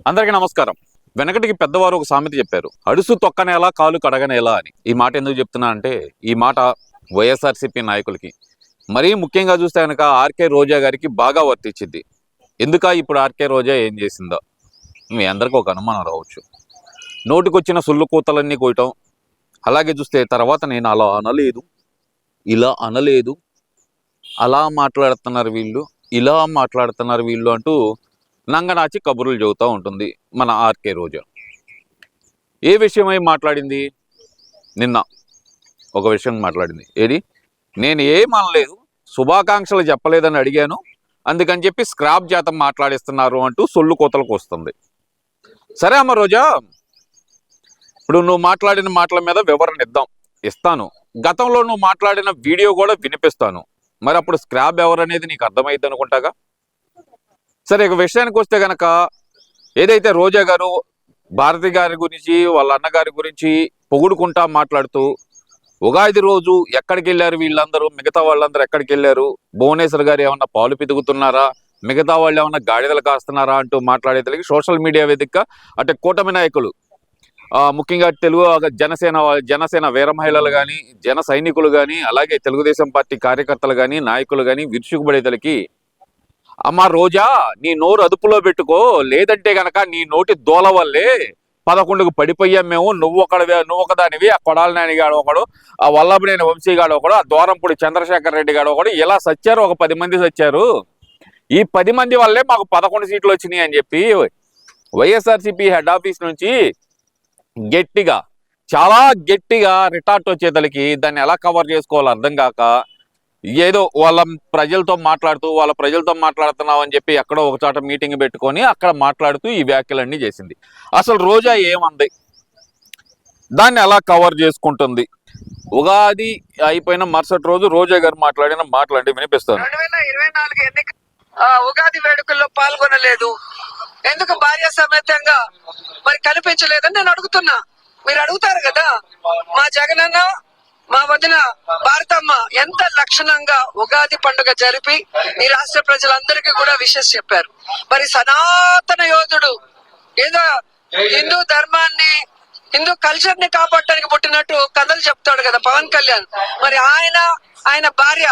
అందరికీ నమస్కారం. వెనకటికి పెద్దవారు ఒక సామెత చెప్పారు. అడుసు తొక్కనేలా కాలు కడగనేలా అని. ఈ మాట ఎందుకు చెప్తున్నా అంటే ఈ మాట వైఎస్ఆర్సీపీ నాయకులకి మరీ ముఖ్యంగా చూస్తే కనుక ఆర్కే రోజా గారికి బాగా వర్తించింది. ఎందుక ఇప్పుడు ఆర్కే రోజా ఏం చేసిందో మీ అందరికీ ఒక అనుమానం రావచ్చు. నోటికొచ్చిన సుళ్ళు కూతలన్నీ కోయటం, అలాగే చూస్తే తర్వాత నేను అలా అనలేదు, ఇలా అనలేదు, అలా మాట్లాడుతున్నారు వీళ్ళు, ఇలా మాట్లాడుతున్నారు వీళ్ళు అంటూ నంగనాచి కబుర్లు చెబుతూ ఉంటుంది మన ఆర్కే రోజా. ఏ విషయమై మాట్లాడింది? నిన్న ఒక విషయం మాట్లాడింది. ఏది? నేను ఏం అనలేదు, శుభాకాంక్షలు చెప్పలేదని అడిగాను, అందుకని చెప్పి స్క్రాప్ జాతం మాట్లాడిస్తున్నారు అంటూ సొల్లు కోతలకు వస్తుంది. సరే అమ్మ రోజా, ఇప్పుడు నువ్వు మాట్లాడిన మాటల మీద వివరణ ఇస్తాను. గతంలో నువ్వు మాట్లాడిన వీడియో కూడా వినిపిస్తాను. మరి అప్పుడు స్క్రాప్ ఎవరనేది నీకు అర్థమైంది అనుకుంటాగా. సరే, ఇక విషయానికి వస్తే గనక ఏదైతే రోజా గారు భారతి గారి గురించి వాళ్ళ అన్నగారి గురించి పొగుడుకుంటా మాట్లాడుతూ ఉగాది రోజు ఎక్కడికి వెళ్ళారు వీళ్ళందరూ, మిగతా వాళ్ళందరూ ఎక్కడికి వెళ్ళారు, భువనేశ్వర్ గారు ఏమన్నా పాలు పితుకుతున్నారా, మిగతా వాళ్ళు ఏమన్నా గాడిదలు కాస్తున్నారా అంటూ మాట్లాడేదానికి సోషల్ మీడియా వేదికగా అంటే కూటమి నాయకులు, ముఖ్యంగా తెలుగు జనసేన వీర మహిళలు కానీ, జన సైనికులు కానీ, అలాగే తెలుగుదేశం పార్టీ కార్యకర్తలు కానీ, నాయకులు కానీ విరుచుకుపడేదలకి, అమ్మ రోజా నీ నోరు అదుపులో పెట్టుకో, లేదంటే గనక నీ నోటి దోల వల్లే 11కు పడిపోయాం మేము, నువ్వు ఒకదానివి, ఆ కొడాలి నాని గాడు ఒకడు, ఆ వల్లభనేని వంశీ గాడు ఒకడు, ఆ దూరంపూడి చంద్రశేఖర్ రెడ్డి గాడు ఒకడు, ఇలా సచ్చారు, ఒక 10 మంది సచ్చారు. ఈ 10 మంది వల్లే మాకు 11 సీట్లు వచ్చినాయి అని చెప్పి వైఎస్ఆర్సీపీ హెడ్ ఆఫీస్ నుంచి గట్టిగా, చాలా గట్టిగా రిటార్ట్ వచ్చేతలకి దాన్ని ఎలా కవర్ చేసుకోవాలో అర్థం కాక ఏదో వాళ్ళ ప్రజలతో మాట్లాడుతున్నావు అని చెప్పి ఎక్కడో ఒక చోట మీటింగ్ పెట్టుకొని అక్కడ మాట్లాడుతూ ఈ వ్యాఖ్యలన్నీ చేసింది. అసలు రోజా ఏమంది, దాన్ని ఎలా కవర్ చేసుకుంటుంది? ఉగాది అయిపోయిన మరుసటి రోజు రోజా గారు మాట్లాడిన మాటలంటే వినిపిస్తాను. 2024 ఉగాది వేడుకల్లో పాల్గొనలేదు, ఎందుకు భార్య సమేతంగా మరి కనిపించలేదని నేను అడుగుతున్నా. మీరు అడుగుతారు కదా, మా జగనన్న మా వదిన భారతమ్మ ఎంత లక్షణంగా ఉగాది పండుగ జరిపి ఈ రాష్ట్ర ప్రజలందరికీ కూడా విషెస్ చెప్పారు. మరి సనాతన యోధుడు ఏదో హిందూ ధర్మాన్ని, హిందూ కల్చర్ ని కాపాడటానికి పుట్టినట్టు కథలు చెప్తాడు కదా పవన్ కళ్యాణ్. మరి ఆయన భార్య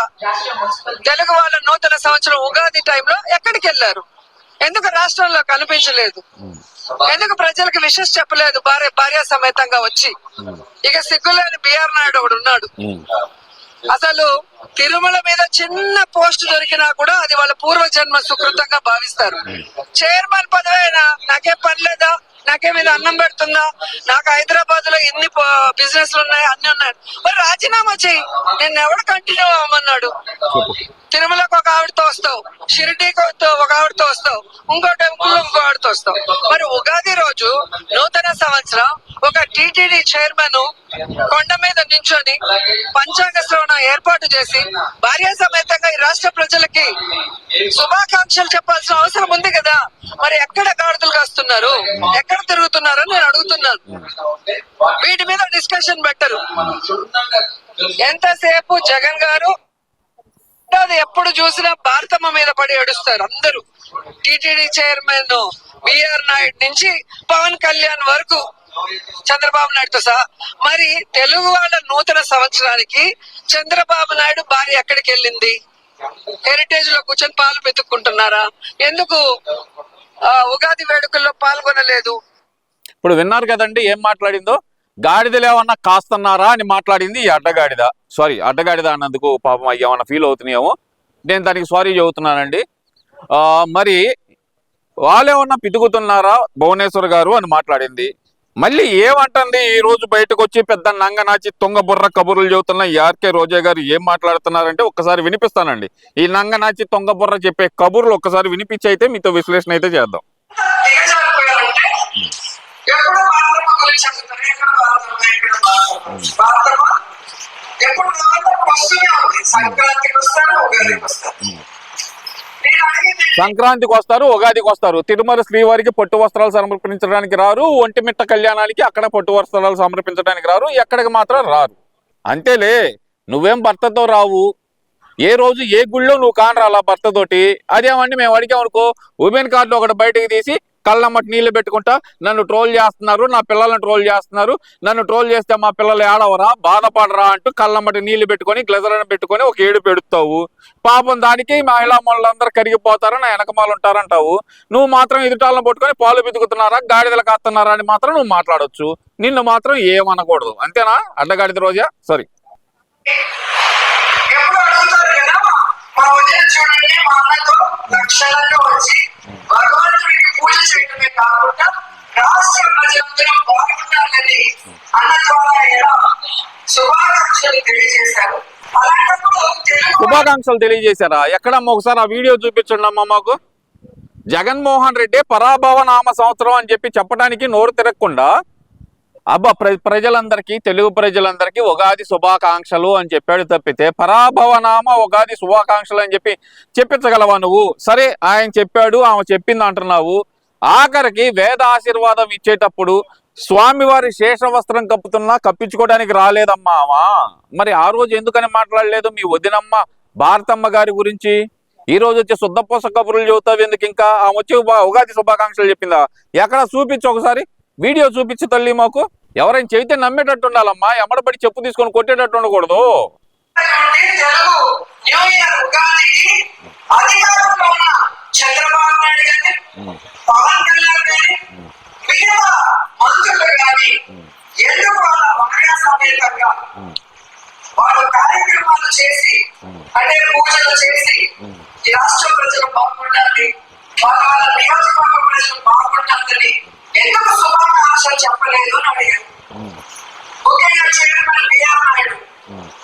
తెలుగు వాళ్ళ నూతన సంవత్సరం ఉగాది టైంలో ఎక్కడికి వెళ్ళారు? ఎందుకు రాష్ట్రంలో కనిపించలేదు? ఎందుకు ప్రజలకు విషెస్ చెప్పలేదు భార్య సమేతంగా వచ్చి? ఇక సిగ్గులేని బిఆర్ నాయుడు ఒకడు ఉన్నాడు. అసలు తిరుమల మీద చిన్న పోస్ట్ దొరికినా కూడా అది వాళ్ళ పూర్వజన్మ సుకృతంగా భావిస్తారు. చైర్మన్ పదవి అయినా నాకేం పని లేదా, నాకేం మీద అన్నం పెడుతుందా, నాకు హైదరాబాద్ లో ఎన్ని బిజినెస్లు ఉన్నాయి, అన్ని ఉన్నాయి, మరి రాజీనామా చెయ్యి, నేను ఎవడు కంటిన్యూ అవ్వమన్నాడు? తిరుమలకు ఒక ఆవిడతో వస్తావు, షిరిడీకి ఒక ఆవిడతో వస్తావు, ఇంకో టెంపుల్ ఇంకో ఆవిడతో వస్తావు. మరి ఉగాది రోజు నూతన సంవత్సరం ఒక టిటిడి చైర్మన్ కొండ మీద నించొని పంచాంగ శ్రవణం ఏర్పాటు చేసి భార్య సమేతంగా ఈ రాష్ట్ర ప్రజలకి శుభాకాంక్షలు చెప్పాల్సిన అవసరం ఉంది కదా. మరి ఎక్కడ గాడిదలు కాస్తున్నారు, ఎక్కడ తిరుగుతున్నారని నేను అడుగుతున్నాను. వీటి మీద డిస్కషన్ పెట్టరు. ఎంతసేపు జగన్ గారు అది ఎప్పుడు చూసినా భారతమ్మ మీద పడి ఏడుస్తారు అందరూ. టిటిడి చైర్మన్ బిఆర్ నాయుడు నుంచి పవన్ కళ్యాణ్ వరకు, చంద్రబాబు నాయుడుతో సహా. మరి తెలుగు వాళ్ళ నూతన సంవత్సరానికి చంద్రబాబు నాయుడు భార్య ఎక్కడికి వెళ్ళింది? హెరిటేజ్ లో కూర్చొని పాలు పెతుక్కుంటున్నారా? ఎందుకు ఉగాది వేడుకల్లో పాల్గొనలేదు? ఇప్పుడు విన్నారు కదండి ఏం మాట్లాడిందో. గాడిదలు ఏమన్నా కాస్తున్నారా అని మాట్లాడింది ఈ అడ్డగాడిద. అడ్డగాడిద అన్నందుకు పాపం ఏమన్నా ఫీల్ అవుతున్నాయేమో, నేను దానికి సారీ చెబుతున్నానండి. మరి వాళ్ళేమన్నా పితుకుతున్నారా భువనేశ్వర్ గారు అని మాట్లాడింది. మళ్ళీ ఏమంటుంది ఈ రోజు బయటకు వచ్చి పెద్ద నంగనాచి తొంగబుర్ర కబుర్లు చెబుతున్న ఈ ఆర్కే రోజా గారు ఏం మాట్లాడుతున్నారంటే ఒక్కసారి వినిపిస్తానండి. ఈ నంగనాచి తొంగబుర్ర చెప్పే కబుర్లు ఒక్కసారి వినిపించి అయితే మీతో విశ్లేషణ అయితే చేద్దాం. సంక్రాంతికి వస్తారు, ఉగాదికి వస్తారు, తిరుమల శ్రీవారికి పట్టు వస్త్రాలు సమర్పించడానికి రారు, ఒంటిమిట్ట కళ్యాణానికి అక్కడ పట్టు వస్త్రాలు సమర్పించడానికి రారు, ఎక్కడికి మాత్రం రారు. అంతేలే, నువ్వేం భర్తతో రావు, ఏ రోజు ఏ గుళ్ళో నువ్వు కానరాలా భర్తతోటి. అదేమండి మేము అడిగామనుకో, ఉమెన్ కార్డులో ఒకటి బయటకు తీసి కళ్ళమ్మటి నీళ్లు పెట్టుకుంటా నన్ను ట్రోల్ చేస్తున్నారు, నా పిల్లల్ని ట్రోల్ చేస్తున్నారు, నన్ను ట్రోల్ చేస్తే మా పిల్లలు ఏడవరా బాధపడరా అంటూ కళ్ళమ్మటి నీళ్లు పెట్టుకొని గ్లెజర్లను పెట్టుకొని ఒక ఏడు పెడుతావు. పాపం దానికి మహిళా మనులందరూ కరిగిపోతారు, నా వెనకమాలు ఉంటారంటావు. నువ్వు మాత్రం ఎదుటాలను పట్టుకొని పాలు పితుకుతున్నారా గాడిదలు కాస్తున్నారా అని మాత్రం నువ్వు మాట్లాడొచ్చు. నిన్ను మాత్రం ఏమనకూడదు. అంతేనా అడ్డగాడిద రోజా? సారీ. ఎప్పుడు అడుగుతారు కదా, మా వదిన చూడండి మా అన్నతో లక్షలంగా వచ్చి భగవంతుడికి పూజ చేయడమే కాకుండా రాష్ట్ర ప్రజలందరూ బాగుండాలని అన్న ద్వారా ఎలా శుభాకాంక్షలు తెలియజేశారు. అలాంటప్పుడు శుభాకాంక్షలు తెలియజేశారా? ఎక్కడమ్మా ఒకసారి ఆ వీడియో చూపించండి అమ్మా మాకు. జగన్మోహన్ రెడ్డి పరాభవ నామ సంవత్సరం అని చెప్పి చెప్పడానికి నోరు తిరగకుండా అబ్బా ప్రజలందరికీ, తెలుగు ప్రజలందరికీ ఉగాది శుభాకాంక్షలు అని చెప్పాడు తప్పితే పరాభవనామ ఉగాది శుభాకాంక్షలు అని చెప్పి చెప్పించగలవా నువ్వు? సరే ఆయన చెప్పాడు, ఆమె చెప్పింది అంటున్నావు. ఆఖరికి వేద ఆశీర్వాదం ఇచ్చేటప్పుడు స్వామివారి శేషవస్త్రం కప్పుతున్నా కప్పించుకోవడానికి రాలేదమ్మా ఆమె. మరి ఆ రోజు ఎందుకని మాట్లాడలేదు మీ వదినమ్మ భారతమ్మ గారి గురించి? ఈ రోజు వచ్చి శుద్ధపోస కబుర్లు చెబుతావు ఎందుకు? ఇంకా ఆమె వచ్చి ఉగాది శుభాకాంక్షలు చెప్పిందా? ఎక్కడ చూపించు ఒకసారి, వీడియో చూపించి తల్లి మాకు. ఎవరైనా చెబితే నమ్మేటట్టు ఉండాలమ్మా, ఎమ్మడబడి చెప్పు తీసుకొని కొట్టేటట్టు ఉండకూడదు. చంద్రబాబు నాయుడు గాని, పవన్ కళ్యాణ్ గాని, మిగతా మంత్రులు గాని ఎందుకు వాళ్ళ భార్య సమేతంగా వాళ్ళు కార్యక్రమాలు చేసి అంటే పూజలు చేసి ఈ రాష్ట్ర ప్రజలు బాగుండాలి, వాళ్ళ నియోజకవర్గ ప్రజలు బాగుండాలని ఎందుకు శుభాకాంక్షలు చెప్పలేదు అని అడిగారు. ముఖ్యంగా చైర్మన్ బిఆర్ నాయుడు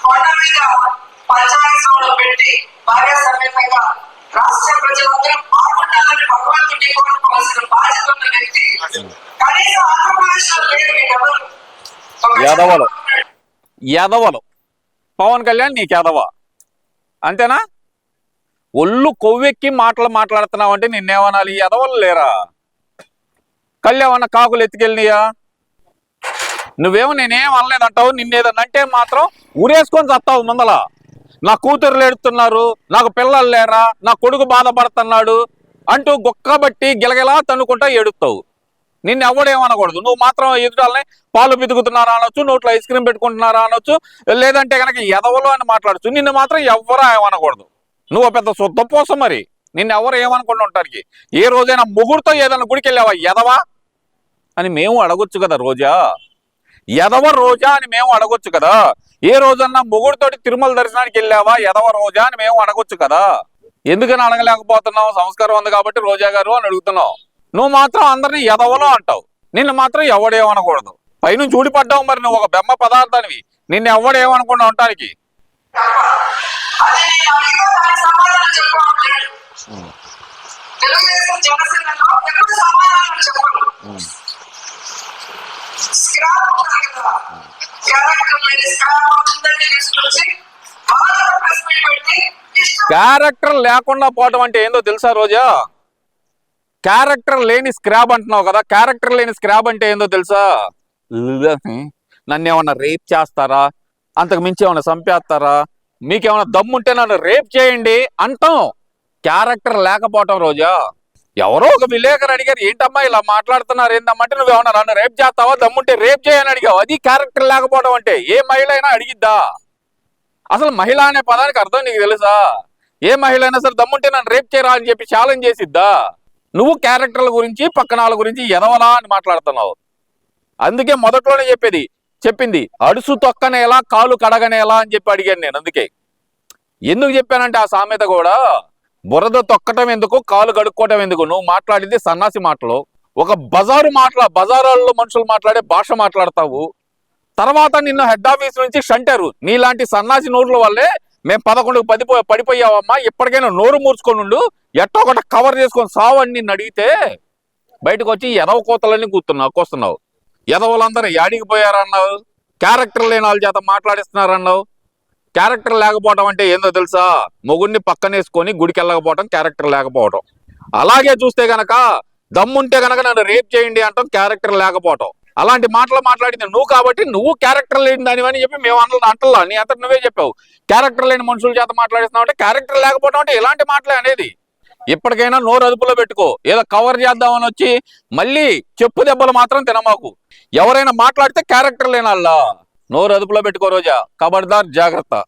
కొండ మీద పంచాయతీ సభలో పెట్టి భార్య సమేతంగా రాష్ట్ర ప్రజలందరూ బాగుండాలని భగవంతుడిని కోరుకోవాల్సిన బాధ్యత ఉన్న వ్యక్తి. కనీసం ఆంధ్రప్రదేశ్ లో లేరు ఎవరు. యాదవలు పవన్ కళ్యాణ్ నీకు యాదవ అంతేనా? ఒళ్ళు కొవ్వెక్కి మాట్లాడుతున్నావు అంటే నిన్నేమనాలి? యాదవలు లేరా? కళ్యాణ కాకులు ఎత్తుకెళ్ళినయా? నువ్వేమో నేనేం అనలేదంటావు. నిన్నేదన్నంటే మాత్రం ఊరేసుకొని చస్తావు ముందల. నా కూతురులు ఏడుతున్నారు, నాకు పిల్లలు లేరా, నా కొడుకు బాధపడుతున్నాడు అంటూ గుక్కబట్టి గిలగిలా తన్నుకుంటా ఏడుస్తావు. నిన్ను ఎవడేమనకూడదు. నువ్వు మాత్రం ఎదుటాలని పాలు పితుకుతున్నారా అనొచ్చు, నోట్లో ఐస్ క్రీమ్ పెట్టుకుంటున్నారా అనొచ్చు, లేదంటే కనుక ఎదవలు అని మాట్లాడచ్చు. నిన్ను మాత్రం ఎవరు ఏమనకూడదు. నువ్వు పెద్ద శుద్ధపోసం. మరి నిన్ను ఎవరు ఏమనుకుంటూ ఉంటానికి? ఏ రోజైనా ముగ్గురుతో ఏదైనా గుడికి వెళ్ళావా ఎదవా అని మేము అడగొచ్చు కదా రోజా? ఎదవ రోజా అని మేము అడగొచ్చు కదా. ఏ రోజన్నా ముగ్గురుతోటి తిరుమల దర్శనానికి వెళ్ళావా ఎదవ రోజా అని మేము అడగొచ్చు కదా. ఎందుకని అడగలేకపోతున్నావు? సంస్కారం ఉంది కాబట్టి రోజా గారు అని అడుగుతున్నావు. నువ్వు మాత్రం అందరినీ ఎదవలో అంటావు. నిన్ను మాత్రం ఎవడేమనకూడదు. పైనుంచి ఊడిపడ్డావు. మరి నువ్వు ఒక బెమ్మ పదార్థానివి. నిన్ను ఎవడేమనుకుండా ఉండటానికి? క్యారెక్టర్ లేకుండా పోవటం అంటే ఏందో తెలుసా రోజా? క్యారెక్టర్ లేని స్క్రాబ్ అంటున్నావు కదా. క్యారెక్టర్ లేని స్క్రాబ్ అంటే ఏందో తెలుసా? నన్ను ఏమన్నా రేప్ చేస్తారా, అంతకు మించి ఏమన్నా చంపేస్తారా, మీకేమన్నా దమ్ముంటే నన్ను రేప్ చేయండి అంటాం. క్యారెక్టర్ లేకపోవటం రోజా. ఎవరో ఒక విలేకరు అడిగారు, ఏంటమ్మా ఇలా మాట్లాడుతున్నారు ఏంటమ్మంటే, నువ్వేమన్నా నన్ను రేప్ చేస్తావా, దమ్ముంటే రేప్ చేయని అడిగావు. అది క్యారెక్టర్ లేకపోవడం అంటే. ఏ మహిళ అయినా అడిగిద్దా? అసలు మహిళ అనే పదానికి అర్థం నీకు తెలుసా? ఏ మహిళ అయినా సరే దమ్ముంటే నన్ను రేప్ చేయరా అని చెప్పి ఛాలెంజ్ చేసిద్దా? నువ్వు క్యారెక్టర్ల గురించి పక్కనాల గురించి ఎదవలా అని మాట్లాడుతున్నావు. అందుకే మొదట్లోనే చెప్పింది అడుసు తొక్కనేలా కాలు కడగనేలా అని చెప్పి అడిగాను నేను. అందుకే ఎందుకు చెప్పానంటే ఆ సామెత కూడా, బురద తొక్కటం ఎందుకు కాలు కడుక్కోవటం ఎందుకు? నువ్వు మాట్లాడింది సన్నాసి మాటలు, ఒక బజారుల్లో మనుషులు మాట్లాడే భాష మాట్లాడతావు. తర్వాత నిన్ను హెడ్ ఆఫీస్ నుంచి షంటారు. నీలాంటి సన్నాసి నోట్ల వల్లే మేము 11కు పడిపోయావమ్మా, ఇప్పటికైనా నోరు మూర్చుకొని ఉండు, ఎట్టో ఒకటి కవర్ చేసుకొని సావని నిన్ను అడిగితే బయటకు వచ్చి ఎదవ కోతలన్నీ కూస్తున్నావు. ఎదవలందరూ యాడికి పోయారన్నావు. క్యారెక్టర్ లేని వాళ్ళ చేత మాట్లాడిస్తున్నారన్నావు. క్యారెక్టర్ లేకపోవడం అంటే ఏందో తెలుసా? మొగుడిని పక్కనేసుకొని గుడికి వెళ్ళకపోవటం క్యారెక్టర్ లేకపోవటం. అలాగే చూస్తే గనక దమ్ముంటే గనక నన్ను రేప్ చేయండి అంటాం క్యారెక్టర్ లేకపోవటం. అలాంటి మాటలు మాట్లాడింది నువ్వు కాబట్టి నువ్వు క్యారెక్టర్ లేని దానివని చెప్పి మేము అంటలా. నీ అంతా నువ్వే చెప్పావు. క్యారెక్టర్ లేని మనుషుల చేత మాట్లాడిస్తున్నావు అంటే క్యారెక్టర్ లేకపోవడం అంటే ఇలాంటి మాటలే అనేది. ఇప్పటికైనా నోరు అదుపులో పెట్టుకో. ఏదో కవర్ చేద్దామని వచ్చి మళ్ళీ చెప్పు దెబ్బలు మాత్రం తినమాకు. ఎవరైనా మాట్లాడితే క్యారెక్టర్ లేనల్లా. నోరు అదుపులో పెట్టుకో రోజా, ఖబర్దార్ జాగ్రత్త.